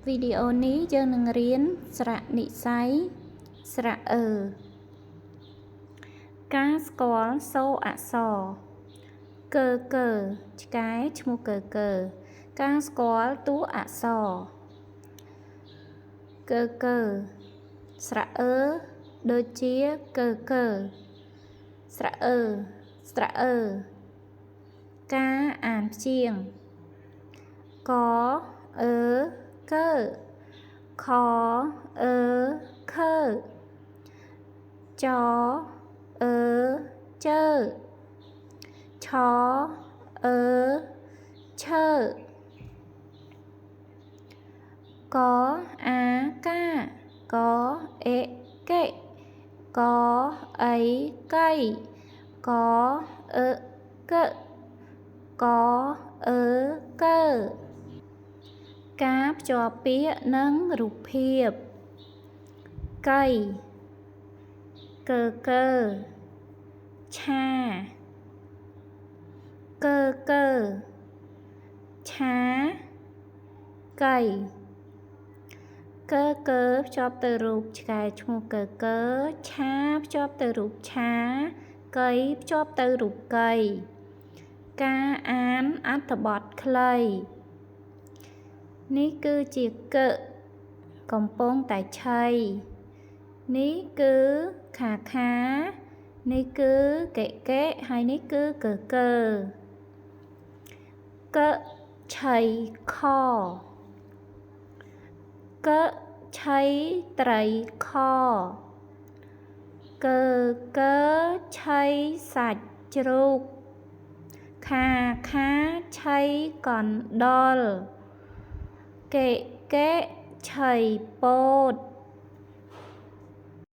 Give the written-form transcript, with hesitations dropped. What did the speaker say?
វីដេអូនេះយើងនឹងរៀនស្រៈនិស្ស័យស្រៈការស្គាល់សូរអក្សរកើ ឆ្កែឈ្មោះកើការស្គាល់តួអក្សរកើស្រៈដូចជាកើស្រៈការអានព្យាង្គកកើខខើចចើឆឈើកអាកាកអេកេកអីកៃកកកកើការភ្ជាប់ពាក្យនិងរូបភាពកៃកើឆាកើឆាកៃកើភ្ជាប់ទៅរូបឆ្កែឈ្មោះកើឆាភ្ជាប់ទៅរូបឆាកៃភ្ជាប់ទៅរូបកៃការអានអត្ថបទខ្លីនេះគឺជាកំពុងតែឆីនេះគឺខានេះគឺកេហើយនេះគឺកើឆីខឆីត្រីខកើឆីសាច់ជ្រូកខាឆីកណ្ដុរកេឆីពោត